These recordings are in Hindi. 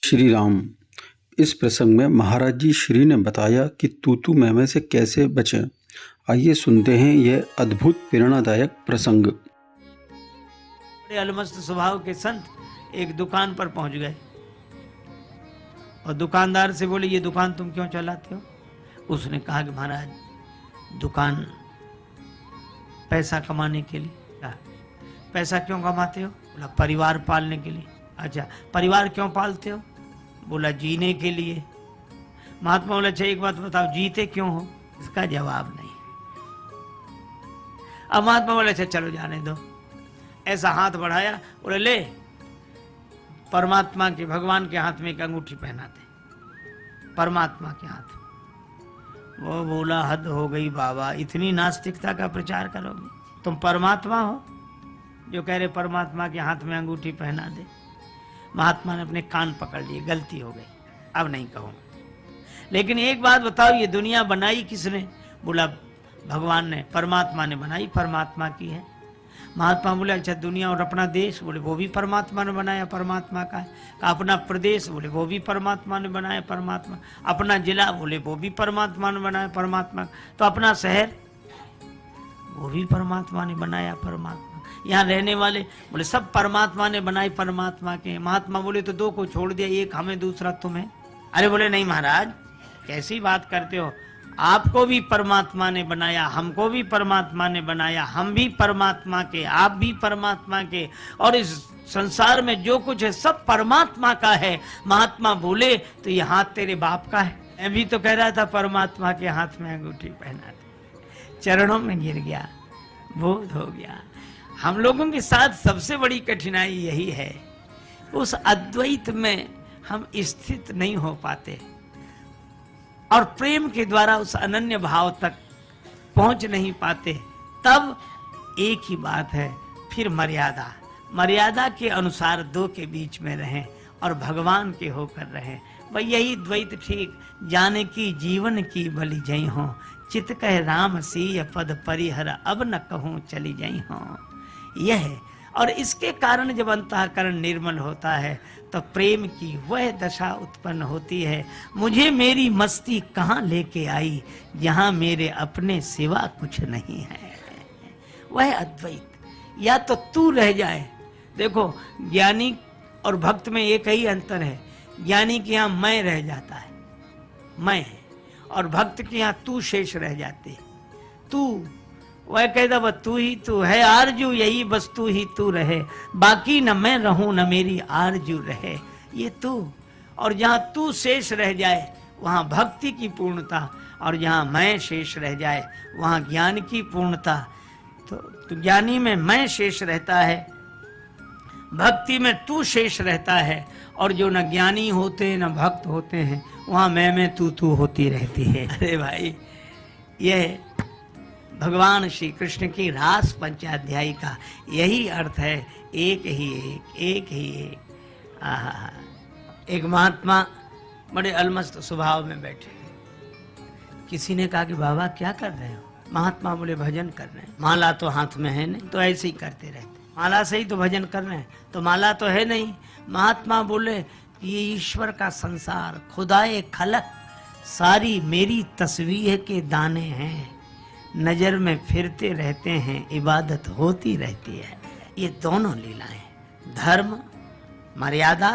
श्री राम। इस प्रसंग में महाराज जी श्री ने बताया कि तूतू मैमे से कैसे बचें। आइए सुनते हैं यह अद्भुत प्रेरणादायक प्रसंग। बड़े अलमस्त स्वभाव के संत एक दुकान पर पहुंच गए और दुकानदार से बोले, ये दुकान तुम क्यों चलाते हो? उसने कहा कि महाराज, दुकान पैसा कमाने के लिए। कहा, पैसा क्यों कमाते हो? बोला, परिवार पालने के लिए। अच्छा, परिवार क्यों पालते हो? बोला, जीने के लिए। महात्मा बोला, अच्छा एक बात बताओ, जीते क्यों हो? इसका जवाब नहीं। अब महात्मा बोले, अच्छा चलो जाने दो। ऐसा हाथ बढ़ाया, बोले, ले परमात्मा के, भगवान के हाथ में एक अंगूठी पहना दे, परमात्मा के हाथ में। वो बोला, हद हो गई बाबा, इतनी नास्तिकता का प्रचार करोगे? तुम परमात्मा हो जो कह रहे परमात्मा के हाथ में अंगूठी पहना दे? महात्मा ने अपने कान पकड़ लिए, गलती हो गई, अब नहीं कहूंगा। लेकिन एक बात बताओ, ये दुनिया बनाई किसने? बोला, भगवान ने, परमात्मा ने बनाई, परमात्मा की है। महात्मा बोले, अच्छा दुनिया और अपना देश? बोले, वो भी परमात्मा ने बनाया, परमात्मा का है। अपना प्रदेश? बोले, वो भी परमात्मा ने बनाया, परमात्मा। अपना जिला? बोले, वो भी परमात्मा ने बनाया, परमात्मा। तो अपना शहर? वो भी परमात्मा ने बनाया, परमात्मा। यहाँ रहने वाले? बोले, सब परमात्मा ने बनाए, परमात्मा के। महात्मा बोले, तो दो को छोड़ दिया, एक हमें दूसरा तुम्हें। अरे बोले, नहीं महाराज, कैसी बात करते हो? आपको भी परमात्मा ने बनाया, हमको भी परमात्मा ने बनाया, हम भी परमात्मा के, आप भी परमात्मा के, और इस संसार में जो कुछ है सब परमात्मा का है। महात्मा बोले, तो ये हाथ तेरे बाप का है? मैं भी तो कह रहा था परमात्मा के हाथ में अंगूठी पहना दे। चरणों में गिर गया, बोध हो गया। हम लोगों के साथ सबसे बड़ी कठिनाई यही है, उस अद्वैत में हम स्थित नहीं हो पाते और प्रेम के द्वारा उस अनन्य भाव तक पहुंच नहीं पाते। तब एक ही बात है, फिर मर्यादा, मर्यादा के अनुसार दो के बीच में रहें और भगवान के होकर रहें। भाई यही द्वैत ठीक, जाने की जीवन की बलि जई हो, चित कह राम सीय पद परिहर, अब न कहूं चली जई हो। यह है, और इसके कारण जब अंतःकरण निर्मल होता है तो प्रेम की वह दशा उत्पन्न होती है। मुझे मेरी मस्ती कहाँ लेके आई, जहाँ मेरे अपने सिवा कुछ नहीं है। वह अद्वैत, या तो तू रह जाए। देखो, ज्ञानी और भक्त में एक ही अंतर है, ज्ञानी के यहाँ मैं रह जाता है, मैं, और भक्त के यहाँ तू शेष रह जाते। तू, वह कहता बस तू ही तू है आरजू, यही बस तू ही तू रहे, बाकी न मैं रहूं न मेरी आरजू रहे। ये तू, और जहां तू शेष रह जाए वहां भक्ति की पूर्णता, और जहां मैं शेष रह जाए वहां ज्ञान की पूर्णता। तो ज्ञानी में मैं शेष रहता है, भक्ति में तू शेष रहता है, और जो न ज्ञानी होते न भक्त होते हैं वहां मैं तू होती रहती है। अरे भाई, यह भगवान श्री कृष्ण की रास पंचाध्यायी का यही अर्थ है, एक ही एक, एक ही एक। आहा, एक महात्मा बड़े अलमस्त स्वभाव में बैठे, किसी ने कहा कि बाबा क्या कर रहे हो? महात्मा बोले, भजन कर रहे हैं। माला तो हाथ में है नहीं, तो ऐसे ही करते रहते, माला से ही तो भजन कर रहे हैं, तो माला तो है नहीं। महात्मा बोले, ये ईश्वर का संसार, खुदाए खलक सारी मेरी तस्वीर के दाने हैं, नजर में फिरते रहते हैं, इबादत होती रहती है। ये दोनों लीलाएं, धर्म, मर्यादा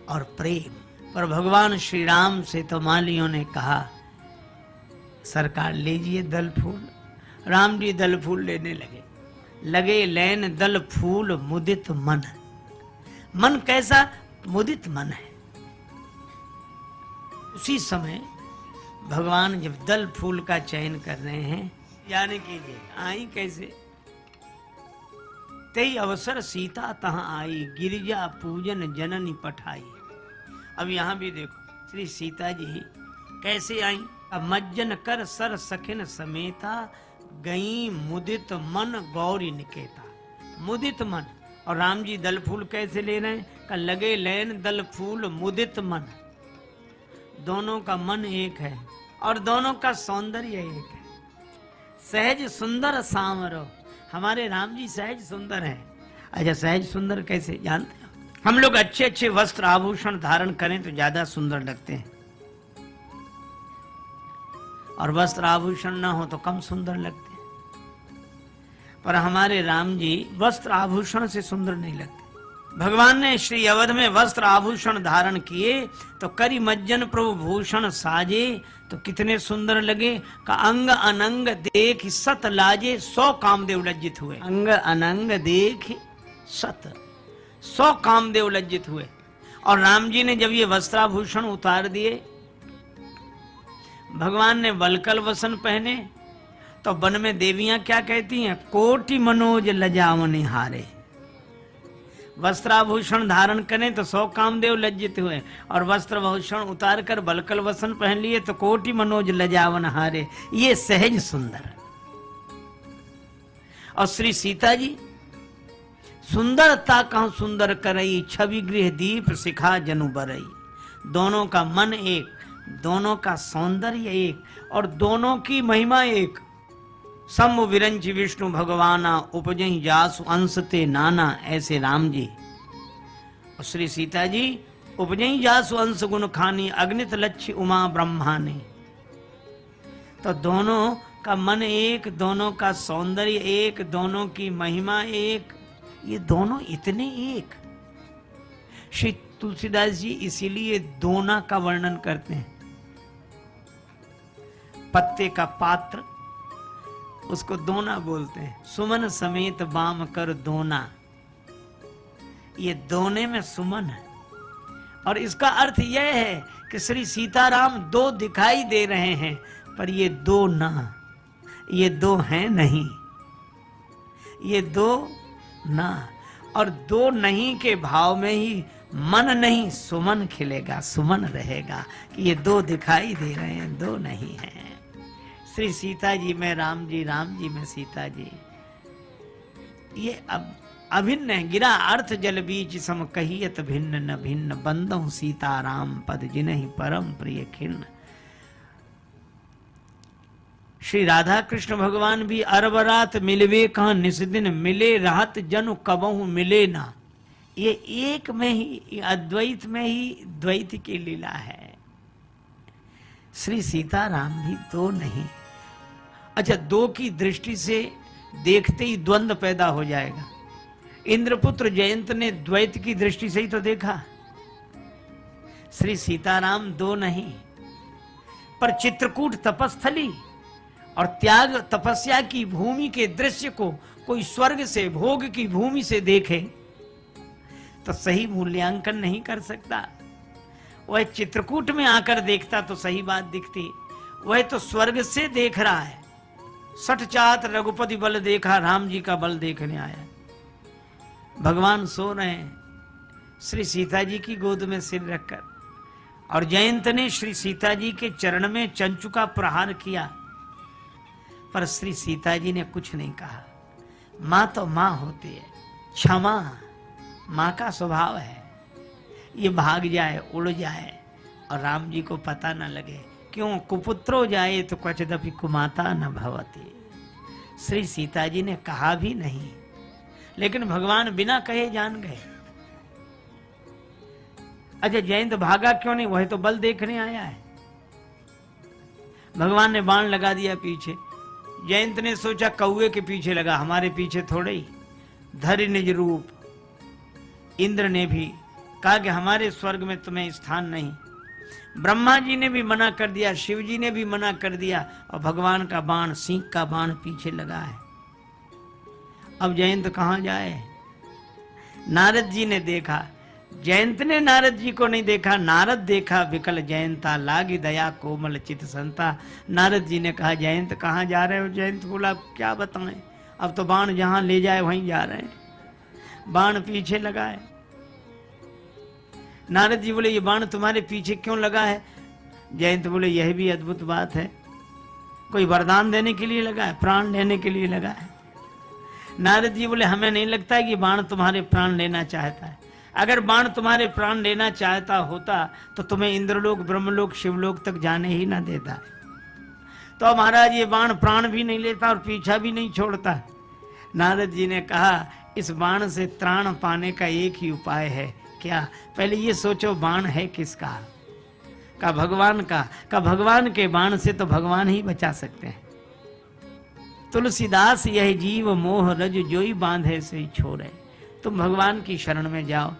और प्रेम। पर भगवान श्री राम से तो मालियों ने कहा, सरकार लीजिए दल फूल। राम जी दल फूल लेने लगे लेन दल फूल मुदित मन। मन कैसा? मुदित मन है। उसी समय भगवान जब दल फूल का चयन कर रहे हैं, जाने कीजिए आई कैसे? तई अवसर सीता तहां आई, गिरिजा पूजन जननी पठाई। अब यहाँ भी देखो, श्री सीता जी कैसे आई? मज्जन कर सर सखिन समेता, गई मुदित मन गौरी निकेता। मुदित मन, और राम जी दल फूल कैसे ले रहे हैं? का लगे लेन दल फूल मुदित मन। दोनों का मन एक है और दोनों का सौंदर्य एक है। सहज सुंदर सांवरो, हमारे राम जी सहज सुंदर है। अच्छा, सहज सुंदर कैसे जानते हो? हम लोग अच्छे अच्छे वस्त्र आभूषण धारण करें तो ज्यादा सुंदर लगते हैं, और वस्त्र आभूषण ना हो तो कम सुंदर लगते हैं। पर हमारे राम जी वस्त्र आभूषण से सुंदर नहीं लगते। भगवान ने श्री अवध में वस्त्र आभूषण धारण किए तो करी मज्जन प्रभु भूषण साजे, तो कितने सुंदर लगे। का अंग अनंग देख सत लाजे, 100 कामदेव लज्जित हुए। अंग अनंग देख 100 कामदेव लज्जित हुए। और राम जी ने जब ये वस्त्राभूषण उतार दिए, भगवान ने वलकल वसन पहने, तो वन में देवियां क्या कहती हैं? कोटि मनोज लजावने हारे। वस्त्राभूषण धारण करें तो 100 कामदेव लज्जित हुए, और वस्त्रभूषण उतार कर वलकल वसन पहन लिए तो कोटि मनोज लजावन हारे। ये सहज सुंदर। और श्री सीता जी सुंदरता कहूं सुंदर करई, छवि गृह दीप शिखा जनु बरई। दोनों का मन एक, दोनों का सौंदर्य एक, और दोनों की महिमा एक। सम विरंच विष्णु भगवाना, उपजहि जासु अंश ते नाना। ऐसे राम जी और श्री सीता जी उपजहि जासु अंश गुण खानी, अग्नित लक्ष्य उमा ब्रह्मानी। तो दोनों का मन एक, दोनों का सौंदर्य एक, दोनों की महिमा एक, ये दोनों इतने एक। श्री तुलसीदास जी इसीलिए दोना का वर्णन करते हैं। पत्ते का पात्र उसको दोना बोलते हैं। सुमन समेत बाम कर दोना, ये दोने में सुमन है। और इसका अर्थ यह है कि श्री सीताराम दो दिखाई दे रहे हैं, पर ये दो ना, ये दो हैं नहीं, ये दो ना। और दो नहीं के भाव में ही मन नहीं सुमन खिलेगा, सुमन रहेगा कि ये दो दिखाई दे रहे हैं, दो नहीं हैं। श्री सीता जी में राम जी, राम जी में सीता जी, ये अब अभिन्न है। गिरा अर्थ जल बीच सम कहियत भिन्न न भिन्न, बंदहु सीताराम पद जिनहि परम प्रिय खिन्न। श्री राधा कृष्ण भगवान भी अरब रात मिलवे कहाँ निस्दिन, मिले रात जनु कबहु मिले ना। ये एक में ही, अद्वैत में ही द्वैत की लीला है। श्री सीताराम भी दो नहीं। अच्छा, दो की दृष्टि से देखते ही द्वंद्व पैदा हो जाएगा। इंद्रपुत्र जयंत ने द्वैत की दृष्टि से ही तो देखा। श्री सीताराम दो नहीं, पर चित्रकूट तपस्थली और त्याग तपस्या की भूमि के दृश्य को कोई स्वर्ग से, भोग की भूमि से देखे तो सही मूल्यांकन नहीं कर सकता। वह चित्रकूट में आकर देखता तो सही बात दिखती। वह तो स्वर्ग से देख रहा है। सठ चात रघुपति बल देखा, राम जी का बल देखने आया। भगवान सो रहे हैं, श्री सीता जी की गोद में सिर रखकर, और जयंत ने श्री सीता जी के चरण में चंचू का प्रहार किया, पर श्री सीता जी ने कुछ नहीं कहा। मां तो मां होती है, क्षमा मां का स्वभाव है। ये भाग जाए, उड़ जाए, और राम जी को पता न लगे। क्यों? कुपुत्रो जाए तो क्वचिदपि कुमाता न भवति। श्री सीता जी ने कहा भी नहीं, लेकिन भगवान बिना कहे जान गए। अच्छा, जयंत भागा क्यों नहीं? वह तो बल देखने आया है। भगवान ने बाण लगा दिया पीछे। जयंत ने सोचा कौए के पीछे लगा, हमारे पीछे थोड़े ही। धरि निज रूप, इंद्र ने भी कहा कि हमारे स्वर्ग में तुम्हें स्थान नहीं। ब्रह्मा जी ने भी मना कर दिया, शिव जी ने भी मना कर दिया, और भगवान का बाण, सिंह का बाण पीछे लगा है। अब जयंत कहां जाए? नारद जी ने देखा, जयंत ने नारद जी को नहीं देखा। नारद देखा विकल जयंता, लागी दया कोमल चित संता। नारद जी ने कहा, जयंत कहाँ जा रहे हो? जयंत बोला, क्या बताएं, अब तो बाण जहां ले जाए वहीं जा रहे हैं। बाण पीछे लगा है। नारद जी बोले, ये बाण तुम्हारे पीछे क्यों लगा है? जयंत बोले, यह भी अद्भुत बात है। कोई वरदान देने के लिए लगा है, प्राण लेने के लिए लगा है। नारद जी बोले, हमें नहीं लगता कि बाण तुम्हारे प्राण लेना चाहता है। अगर बाण तुम्हारे प्राण लेना चाहता होता तो तुम्हें इंद्रलोक, ब्रह्मलोक, शिवलोक तक जाने ही ना देता। तो महाराज, ये बाण प्राण भी नहीं लेता और पीछा भी नहीं छोड़ता। नारद जी ने कहा, इस बाण से त्राण पाने का एक ही उपाय है, क्या? पहले ये सोचो बाण है किसका? का भगवान का भगवान के बाण से तो भगवान ही बचा सकते हैं। तुलसीदास यह जीव मोह रज जोई बांधे से छोड़े। तुम भगवान की शरण में जाओ।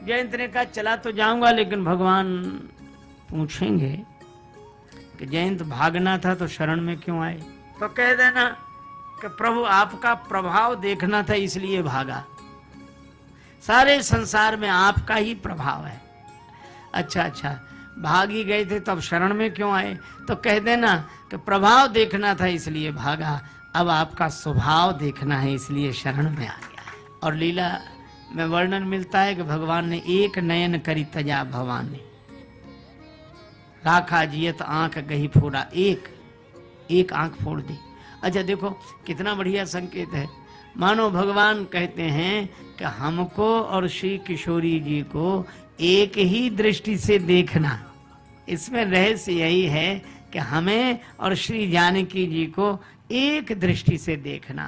जयंत ने कहा चला तो जाऊंगा, लेकिन भगवान पूछेंगे कि जयंत भागना था तो शरण में क्यों आए? तो कह देना कि प्रभु आपका प्रभाव देखना था इसलिए भागा। सारे संसार में आपका ही प्रभाव है। अच्छा, भाग ही गए थे तो अब शरण में क्यों आए? तो कह देना कि प्रभाव देखना था इसलिए भागा, अब आपका स्वभाव देखना है इसलिए शरण में आ गया। और लीला में वर्णन मिलता है कि भगवान ने एक नयन करी तजा भवानी, राखा जियत आंख गही फोड़ा, एक आंख फोड़ दी। अच्छा देखो कितना बढ़िया संकेत है। मानो भगवान कहते हैं कि हमको और श्री किशोरी जी को एक ही दृष्टि से देखना। इसमें रहस्य यही है कि हमें और श्री जानकी जी को एक दृष्टि से देखना।